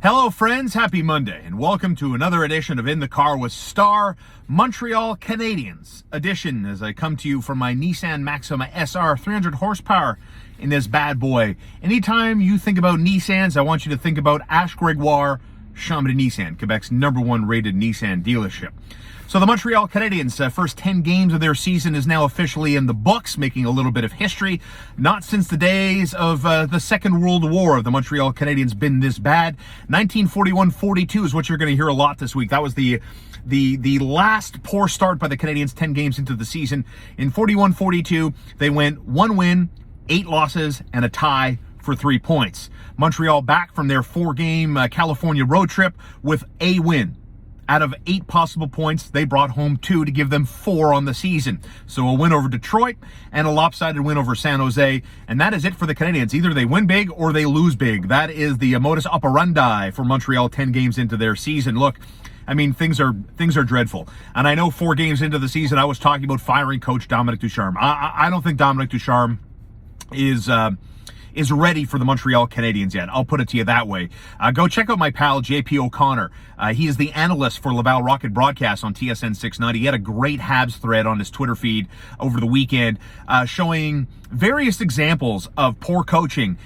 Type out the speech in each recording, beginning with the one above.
Hello friends, happy Monday, and welcome to another edition of In the Car with Starr, Montreal Canadiens edition, as I come to you from my Nissan Maxima SR 300 horsepower in this bad boy. Anytime you think about Nissans, I want you to think about Ash Gregoire, Chambly Nissan, Quebec's #1 rated Nissan dealership. So the Montreal Canadiens' first 10 games of their season is now officially in the books, making a little bit of history. Not since the days of the Second World War have the Montreal Canadiens been this bad. 1941-42 is what you're going to hear a lot this week. That was the last poor start by the Canadiens 10 games into the season. In 41-42, they went 1 win, 8 losses, and a tie for 3 points. Montreal back from their 4-game California road trip with a win. Out of 8 possible points, they brought home 2 to give them 4 on the season. So a win over Detroit and a lopsided win over San Jose. And that is it for the Canadiens. Either they win big or they lose big. That is the modus operandi for Montreal 10 games into their season. Look, I mean, things are dreadful. And I know 4 games into the season, I was talking about firing coach Dominic Ducharme. I don't think Dominic Ducharme is ready for the Montreal Canadiens yet. I'll put it to you that way. Go check out my pal, JP O'Connor. He is the analyst for Laval Rocket Broadcast on TSN 690. He had a great Habs thread on his Twitter feed over the weekend showing various examples of poor coaching,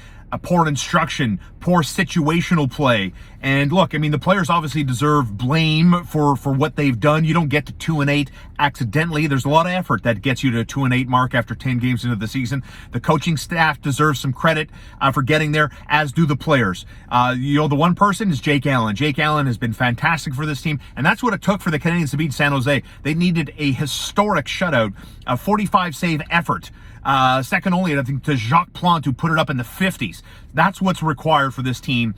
poor instruction, poor situational play. And look, I mean, the players obviously deserve blame for what they've done. You don't get to 2-8 accidentally. There's a lot of effort that gets you to a 2-8 mark after 10 games into the season. The coaching staff deserves some credit for getting there, as do the players. The one person is Jake Allen. Jake Allen has been fantastic for this team, and that's what it took for the Canadiens to beat San Jose. They needed a historic shutout, a 45-save effort. Second only, I think, to Jacques Plante, who put it up in the 50s. That's what's required for this team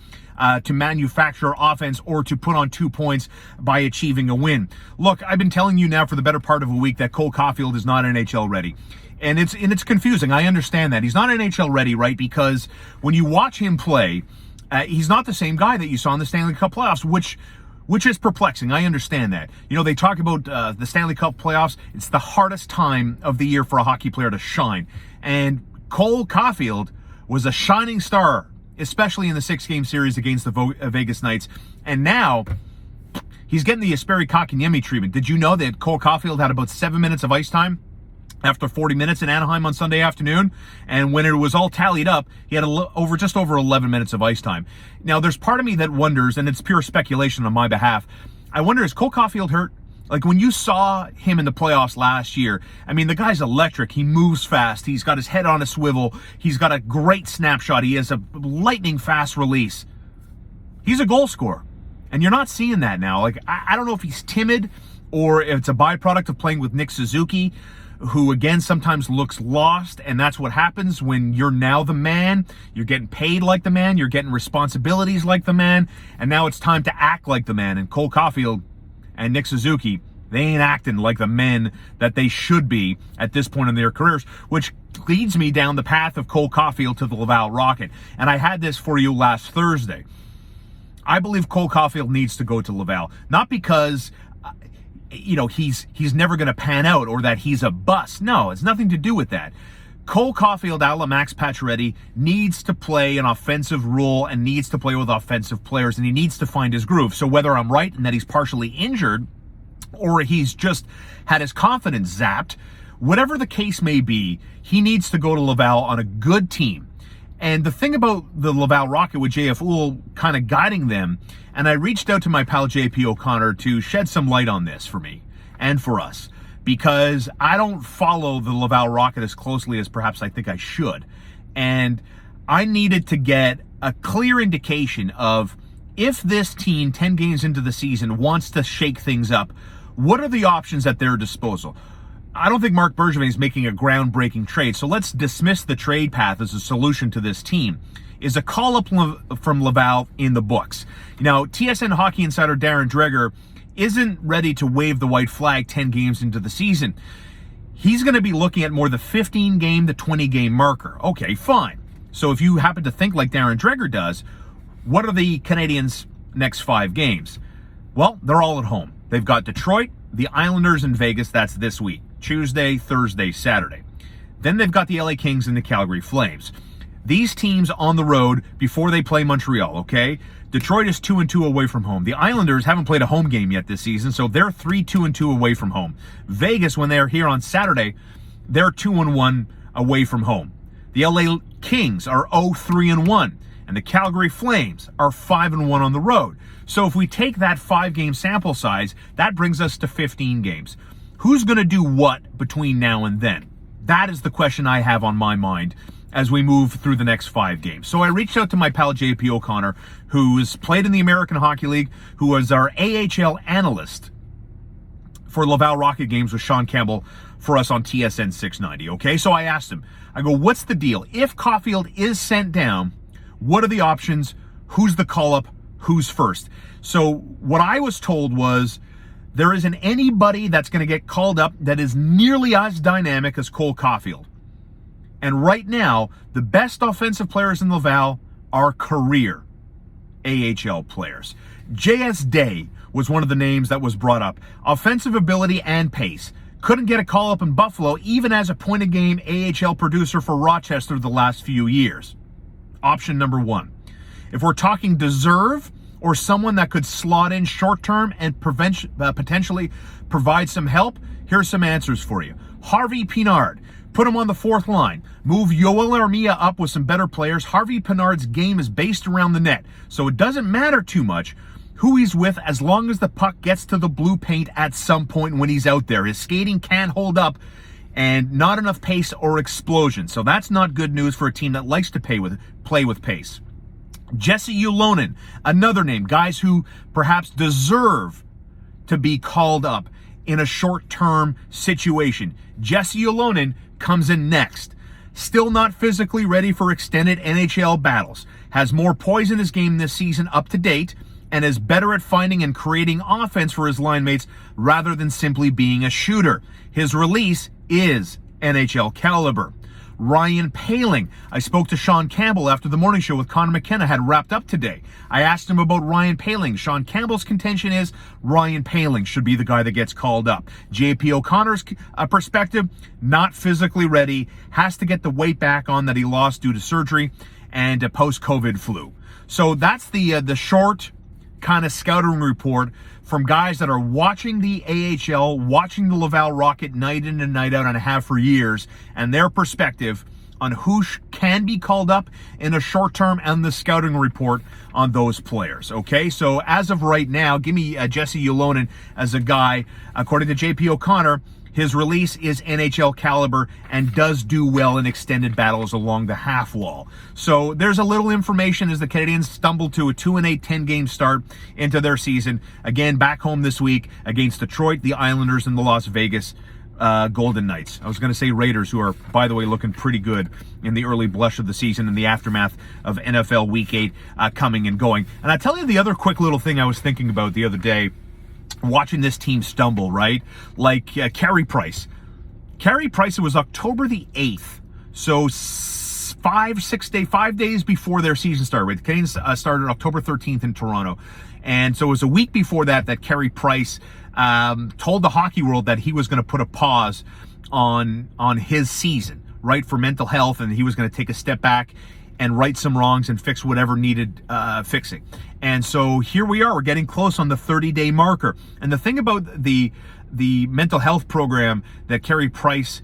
to manufacture offense or to put on 2 points by achieving a win. Look, I've been telling you now for the better part of a week that Cole Caufield is not NHL ready. And it's confusing. I understand that. He's not NHL ready, right? Because when you watch him play, he's not the same guy that you saw in the Stanley Cup playoffs, which is perplexing. I understand that. You know, they talk about the Stanley Cup playoffs. It's the hardest time of the year for a hockey player to shine. And Cole Caufield was a shining star, especially in the 6-game series against the Vegas Knights. And now he's getting the Jesperi Kotkaniemi treatment. Did you know that Cole Caufield had about 7 minutes of ice time after 40 minutes in Anaheim on Sunday afternoon? And when it was all tallied up, he had just over 11 minutes of ice time. Now, there's part of me that wonders, and it's pure speculation on my behalf, I wonder, is Cole Caufield hurt? Like, when you saw him in the playoffs last year, I mean, the guy's electric. He moves fast. He's got his head on a swivel. He's got a great snapshot. He has a lightning fast release. He's a goal scorer. And you're not seeing that now. Like, I don't know if he's timid or if it's a byproduct of playing with Nick Suzuki, who, again, sometimes looks lost, and that's what happens when you're now the man. You're getting paid like the man. You're getting responsibilities like the man, and now it's time to act like the man. And Cole Caufield and Nick Suzuki, they ain't acting like the men that they should be at this point in their careers, which leads me down the path of Cole Caufield to the Laval Rocket. And I had this for you last Thursday. I believe Cole Caufield needs to go to Laval, not because he's never going to pan out or that he's a bust. No, it's nothing to do with that. Cole Caufield, a la Max Pacioretty, needs to play an offensive role and needs to play with offensive players, and he needs to find his groove. So whether I'm right in that he's partially injured or he's just had his confidence zapped, whatever the case may be, he needs to go to Laval on a good team. And the thing about the Laval Rocket with JF Uhl kind of guiding them, and I reached out to my pal JP O'Connor to shed some light on this for me and for us, because I don't follow the Laval Rocket as closely as perhaps I think I should. And I needed to get a clear indication of, if this team 10 games into the season wants to shake things up, what are the options at their disposal? I don't think Marc Bergevin is making a groundbreaking trade, so let's dismiss the trade path as a solution to this team. Is a call-up from Laval in the books? Now, TSN Hockey Insider Darren Dreger isn't ready to wave the white flag 10 games into the season. He's going to be looking at more the 15-game to 20-game marker. Okay, fine. So if you happen to think like Darren Dreger does, what are the Canadiens' next 5 games? Well, they're all at home. They've got Detroit, the Islanders, and Vegas. That's this week. Tuesday, Thursday, Saturday. Then they've got the LA Kings and the Calgary Flames. these teams on the road before they play Montreal, okay? Detroit is 2-2 away from home. The Islanders haven't played a home game yet this season, so they're 3-2-2 away from home. Vegas, when they're here on Saturday, they're 2-1 away from home. The LA Kings are 0-3-1, and the Calgary Flames are 5-1 on the road. So if we take that 5-game sample size, that brings us to 15 games. Who's going to do what between now and then? That is the question I have on my mind as we move through the next 5 games. So I reached out to my pal JP O'Connor, who's played in the American Hockey League, who was our AHL analyst for Laval Rocket games with Sean Campbell for us on TSN 690, okay? So I asked him, I go, what's the deal? If Caufield is sent down, what are the options? Who's the call-up? Who's first? So what I was told was there isn't anybody that's going to get called up that is nearly as dynamic as Cole Caufield. And right now, the best offensive players in Laval are career AHL players. J.S. Day was one of the names that was brought up. Offensive ability and pace. Couldn't get a call-up in Buffalo, even as a point-a-game AHL producer for Rochester the last few years. Option number 1. If we're talking deserve or someone that could slot in short-term and potentially provide some help, here's some answers for you. Harvey Pinard. Put him on the 4th line. Move Yoel Armia up with some better players. Harvey Pinard's game is based around the net, so it doesn't matter too much who he's with as long as the puck gets to the blue paint at some point when he's out there. His skating can't hold up and not enough pace or explosion, so that's not good news for a team that likes to play with pace. Jesse Ulonen, another name, guys who perhaps deserve to be called up in a short-term situation. Jesse Ulonen comes in next. Still not physically ready for extended NHL battles. Has more poise in his game this season up to date and is better at finding and creating offense for his line mates rather than simply being a shooter. His release is NHL caliber. Ryan Poehling. I spoke to Sean Campbell after the morning show with Connor McKenna had wrapped up today. I asked him about Ryan Poehling. Sean Campbell's contention is Ryan Poehling should be the guy that gets called up. JP O'Connor's perspective, not physically ready, has to get the weight back on that he lost due to surgery and a post-COVID flu. So that's the short kind of scouting report from guys that are watching the AHL, watching the Laval Rocket night in and night out and have for years, and their perspective on who can be called up in a short term and the scouting report on those players. Okay, so as of right now, give me Jesse Ulonen as a guy. According to JP O'Connor, his release is NHL caliber and does do well in extended battles along the half wall. So there's a little information as the Canadiens stumble to a 2-8 10-game start into their season. Again, back home this week against Detroit, the Islanders, and the Las Vegas Golden Knights. I was going to say Raiders, who are, by the way, looking pretty good in the early blush of the season in the aftermath of NFL Week 8 coming and going. And I tell you the other quick little thing I was thinking about the other day, watching this team stumble, right? Like Carey Price. Carey Price, it was October the 8th. So 5 days before their season started, right? The Canadiens started October 13th in Toronto. And so it was a week before that Carey Price told the hockey world that he was going to put a pause on his season, right? For mental health, and he was going to take a step back and right some wrongs and fix whatever needed fixing. And so here we are, we're getting close on the 30-day marker. And the thing about the mental health program that Carey Price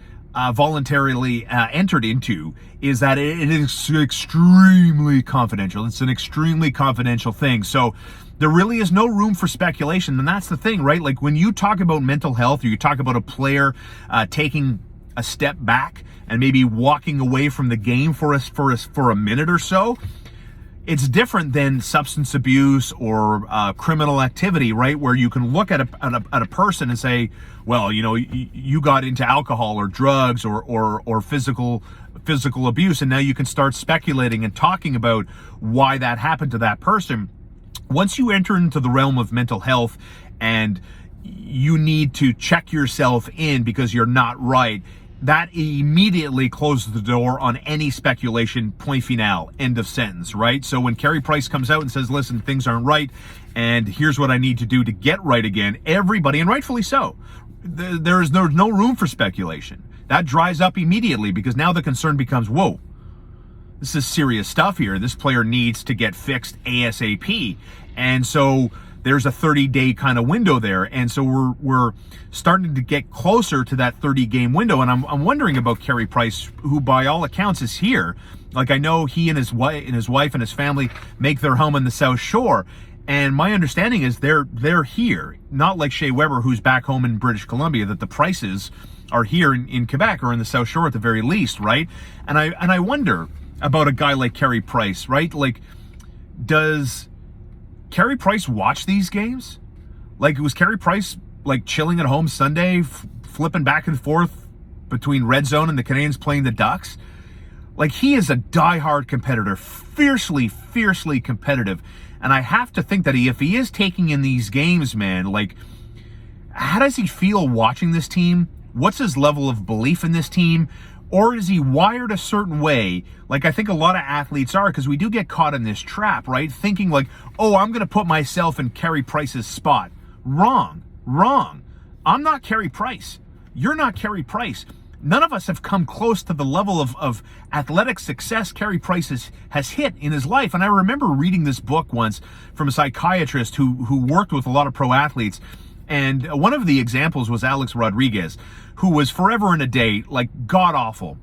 voluntarily entered into is that it is extremely confidential. It's an extremely confidential thing. So there really is no room for speculation. And that's the thing, right? Like when you talk about mental health, or you talk about a player taking a step back and maybe walking away from the game for a minute or so, it's different than substance abuse or criminal activity, right? Where you can look at a person and say, well, you know, you got into alcohol or drugs or physical abuse, and now you can start speculating and talking about why that happened to that person. Once you enter into the realm of mental health and you need to check yourself in because you're not right, that immediately closes the door on any speculation, point final, end of sentence, right? So when Carey Price comes out and says, listen, things aren't right, and here's what I need to do to get right again, everybody, and rightfully so, there's no room for speculation. That dries up immediately because now the concern becomes, whoa, this is serious stuff here. This player needs to get fixed ASAP. And so there's a 30-day kind of window there. And so we're starting to get closer to that 30-game window. And I'm wondering about Carey Price, who by all accounts is here. Like, I know he and his wife and his family make their home in the South Shore. And my understanding is they're here, not like Shea Weber, who's back home in British Columbia, that the Prices are here in Quebec or in the South Shore at the very least, right? And I wonder about a guy like Carey Price, right? Like, does Carey Price watch these games? Like, was Carey Price like chilling at home Sunday, flipping back and forth between Red Zone and the Canadiens playing the Ducks? Like, he is a diehard competitor, fiercely competitive. And I have to think that if he is taking in these games, man, like, how does he feel watching this team? What's his level of belief in this team? Or is he wired a certain way? Like, I think a lot of athletes are, because we do get caught in this trap, right? Thinking like, oh, I'm going to put myself in Carey Price's spot. Wrong. I'm not Carey Price. You're not Carey Price. None of us have come close to the level of athletic success Carey Price has hit in his life. And I remember reading this book once from a psychiatrist who worked with a lot of pro athletes. And one of the examples was Alex Rodriguez, who was forever and a day, like, god-awful.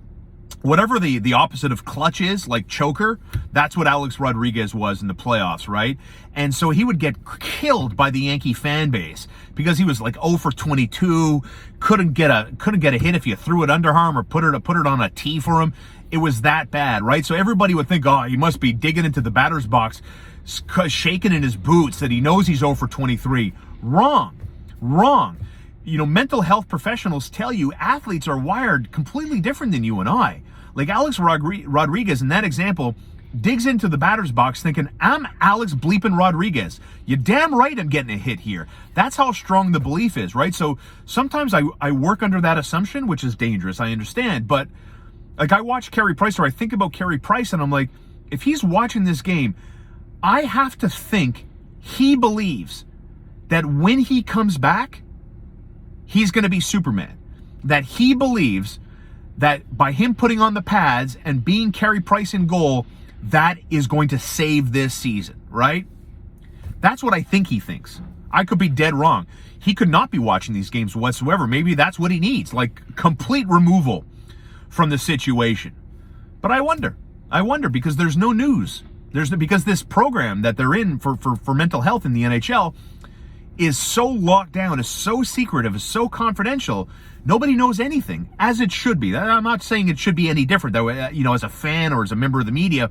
Whatever the opposite of clutch is, like choker, that's what Alex Rodriguez was in the playoffs, right? And so he would get killed by the Yankee fan base because he was like 0 for 22, couldn't get a hit if you threw it underarm or put it on a tee for him. It was that bad, right? So everybody would think, oh, he must be digging into the batter's box, shaking in his boots that he knows he's 0 for 23. Wrong. You know, mental health professionals tell you athletes are wired completely different than you and I. Like Alex Rodriguez in that example digs into the batter's box thinking, I'm Alex bleeping Rodriguez. You're damn right I'm getting a hit here. That's how strong the belief is, right? So sometimes I work under that assumption, which is dangerous, I understand. But like, I watch Carey Price, or I think about Carey Price, and I'm like, if he's watching this game, I have to think he believes that when he comes back, he's going to be Superman. That he believes that by him putting on the pads and being Carey Price in goal, that is going to save this season, right? That's what I think he thinks. I could be dead wrong. He could not be watching these games whatsoever. Maybe that's what he needs, like complete removal from the situation. But I wonder because there's no news. Because this program that they're in for mental health in the NHL is so locked down, is so secretive, is so confidential. Nobody knows anything, as it should be. I'm not saying it should be any different, though. You know, as a fan or as a member of the media,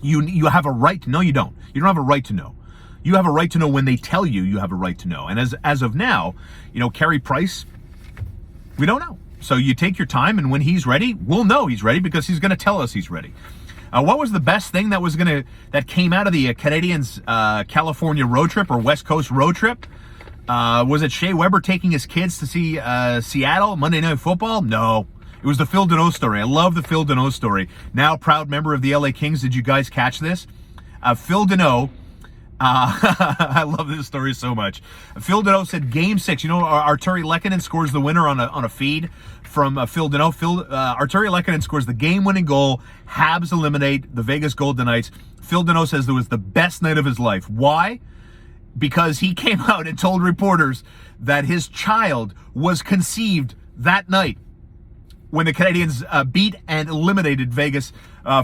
you have a right to know. You don't have a right to know. You have a right to know when they tell you you have a right to know. And as of now, you know, Carey Price, we don't know. So you take your time, and when he's ready, we'll know he's ready because he's going to tell us he's ready. What was the best thing that came out of the Canadiens California road trip or West Coast road trip? Was it Shea Weber taking his kids to see Seattle Monday Night Football? No. It was the Phil Deneau story. I love the Phil Deneau story. Now proud member of the LA Kings. Did you guys catch this? Phil Deneau, I love this story so much. Phil Deneau said Game 6. You know, Arturi Lehkonen scores the winner on a feed from Phil Deneau. Arturi Lehkonen scores the game-winning goal. Habs eliminate the Vegas Golden Knights. Phil Deneau says it was the best night of his life. Why? Because he came out and told reporters that his child was conceived that night when the Canadiens beat and eliminated Vegas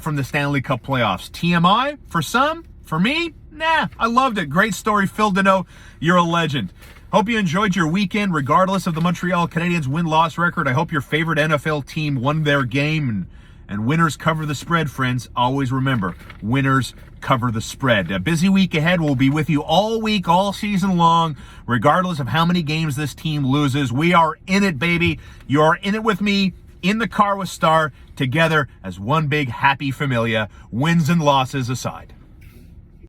from the Stanley Cup playoffs. TMI for some, for me, nah, I loved it. Great story, Phil Deneau. You're a legend. Hope you enjoyed your weekend, regardless of the Montreal Canadiens win-loss record. I hope your favorite NFL team won their game, and winners cover the spread, friends. Always remember, winners cover the spread. A busy week ahead. We'll be with you all week, all season long, regardless of how many games this team loses. We are in it, baby. You are in it with me, in the car with Starr, together as one big happy familia, wins and losses aside.